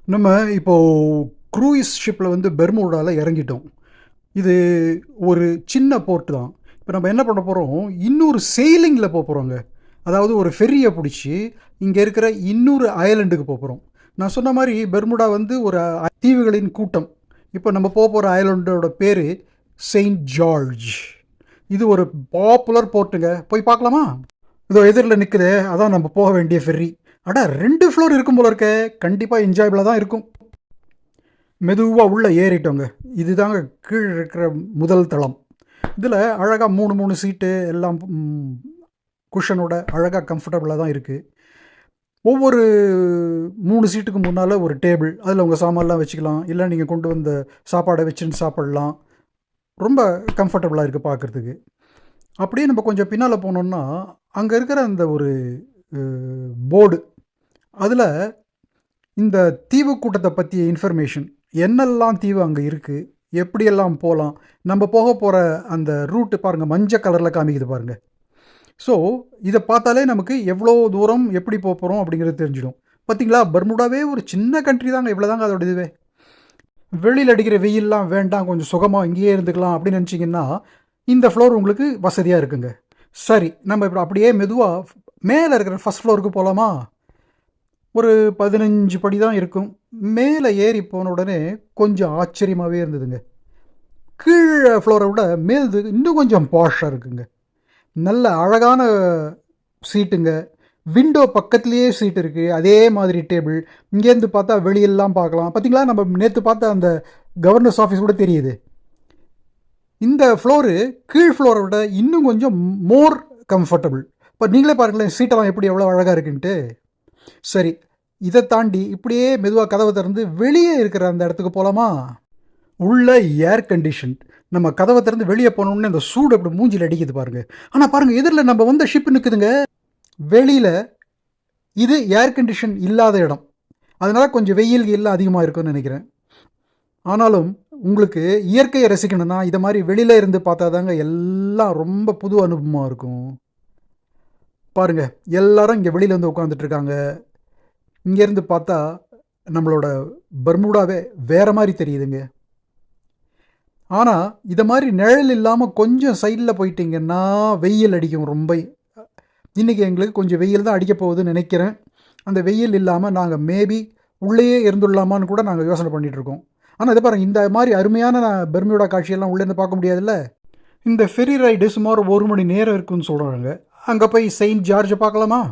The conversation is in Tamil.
நம்ம இப்போது க்ரூயிஸ் ஷிப்பில் வந்து பெர்முடாவில் இறங்கிட்டோம். இது ஒரு சின்ன போர்ட் தான். இப்போ நம்ம என்ன பண்ண போகிறோம், இன்னொரு செயிலிங்கில் போகிறோங்க. அதாவது ஒரு ஃபெர்ரியை பிடிச்சி இங்கே இருக்கிற இன்னொரு ஐலண்டுக்கு போகிறோம். நான் சொன்ன மாதிரி பெர்முடா வந்து ஒரு தீவுகளின் கூட்டம். இப்போ நம்ம போகிற ஐலண்டோட பேர் செயின்ட் ஜார்ஜ். இது ஒரு பாப்புலர் போர்ட்டுங்க. போய் பார்க்கலாமா? இதோ எதிரில் நிற்குது, அதான் நம்ம போக வேண்டிய ஃபெர்ரி. அடா 2 ஃப்ளோர் இருக்கும் போல இருக்க. கண்டிப்பாக என்ஜாயபிளாக தான் இருக்கும். மெதுவாக உள்ளே ஏறிட்டோங்க. இதுதாங்க கீழே இருக்கிற முதல் தளம். இதில் அழகாக 3 சீட்டு எல்லாம் குஷனோட அழகாக கம்ஃபர்டபுளாக தான் இருக்குது. ஒவ்வொரு 3 சீட்டுக்கு முன்னால் ஒரு டேபிள், அதில் உங்கள் சாமான்லாம் வச்சுக்கலாம். இல்லை நீங்கள் கொண்டு வந்த சாப்பாடை வச்சுன்னு சாப்பிட்லாம். ரொம்ப கம்ஃபர்டபுளாக இருக்குது பார்க்குறதுக்கு. அப்படியே நம்ம கொஞ்சம் பின்னால் போனோம்னா அங்கே இருக்கிற அந்த ஒரு போர்டு, அதில் இந்த தீவு கூட்டத்தை பற்றிய இன்ஃபர்மேஷன், என்னெல்லாம் தீவு அங்கே இருக்குது, எப்படியெல்லாம் போகலாம், நம்ம போக போகிற அந்த ரூட்டு பாருங்கள், மஞ்சள் கலரில் காமிக்குது பாருங்கள். ஸோ இதை பார்த்தாலே நமக்கு எவ்வளோ தூரம் எப்படி போக போகிறோம் அப்படிங்கிறது தெரிஞ்சிடும். பார்த்திங்களா, பர்முடாவே ஒரு சின்ன கண்ட்ரி தாங்க, இவ்வளோ தாங்க அதோட இதுவே. வெளியில் அடிக்கிற வெயிலெலாம் வேண்டாம், கொஞ்சம் சுகமாக இங்கேயே இருந்துக்கலாம் அப்படின்னு நினச்சிங்கன்னா இந்த ஃப்ளோர் உங்களுக்கு வசதியாக இருக்குங்க. சரி, நம்ம இப்போ அப்படியே மெதுவாக மேலே இருக்கிற ஃபஸ்ட் ஃப்ளோருக்கு போகலாமா? ஒரு 15 படி தான் இருக்கும். மேலே ஏறி போன உடனே கொஞ்சம் ஆச்சரியமாகவே இருந்ததுங்க. கீழே ஃப்ளோரை விட மேல்து இன்னும் கொஞ்சம் பாஷாக இருக்குங்க. நல்ல அழகான சீட்டுங்க. விண்டோ பக்கத்துலேயே சீட் இருக்குது, அதே மாதிரி டேபிள். இங்கேருந்து பார்த்தா வெளியெல்லாம் பார்க்கலாம். பார்த்திங்களா, நம்ம நேற்று பார்த்த அந்த கவர்னர்ஸ் ஆஃபீஸ் கூட தெரியுது. இந்த ஃப்ளோரு கீழ் ஃப்ளோரை விட இன்னும் கொஞ்சம் மோர் கம்ஃபர்டபுள். இப்போ நீங்களே பாருங்களேன், சீட்டெல்லாம் எப்படி எவ்வளோ அழகாக இருக்குன்ட்டு. சரி, இதை தாண்டி இப்படியே மெதுவாக கதவை திறந்து வெளியே இருக்கிற அந்த இடத்துக்கு போகலாமா? உள்ள ஏர் கண்டிஷன். நம்ம கதவை திறந்து வெளியே போனோம்னே அந்த சூடு அப்படி மூஞ்சில் அடிக்குது பாருங்கள். ஆனால் பாருங்கள், எதிரில் நம்ம வந்த ஷிப்பு நிற்குதுங்க. வெளியில் இது ஏர் கண்டிஷன் இல்லாத இடம், அதனால் கொஞ்சம் வெயில் எல்லாம் அதிகமாக இருக்குன்னு நினைக்கிறேன். ஆனாலும் உங்களுக்கு இயற்கையை ரசிக்கணும்னா இதை மாதிரி வெளியில் இருந்து பார்த்தா தாங்க எல்லாம் ரொம்ப புது அனுபவமாக இருக்கும். பாருங்கள், எல்லாரும் இங்கே வெளியில் வந்து உட்காந்துட்ருக்காங்க. இங்கேருந்து பார்த்தா நம்மளோட பர்முடாவே வேறு மாதிரி தெரியுதுங்க. ஆனால் இதை மாதிரி நிழல் இல்லாமல் கொஞ்சம் சைடில் போயிட்டிங்கன்னா வெயில் அடிக்கும் ரொம்ப. இன்றைக்கி எங்களுக்கு கொஞ்சம் வெயில் தான் அடிக்க போகுதுன்னு நினைக்கிறேன். அந்த வெயில் இல்லாமல் நாங்கள் மேபி உள்ளேயே இருந்துடலாமான்னு கூட நாங்கள் யோசனை பண்ணிகிட்ருக்கோம். ஆனால் இதை பாருங்கள், இந்த மாதிரி அருமையான பெர்முடா காட்சியெல்லாம் உள்ளேருந்து பார்க்க முடியாதுல்ல. இந்த ஃபெரி ரைடு சுமார் 1 மணி நேரம் இருக்குன்னு சொல்கிறாங்க. அங்கே போய் செயின்ட் ஜார்ஜை பார்க்கலாமா?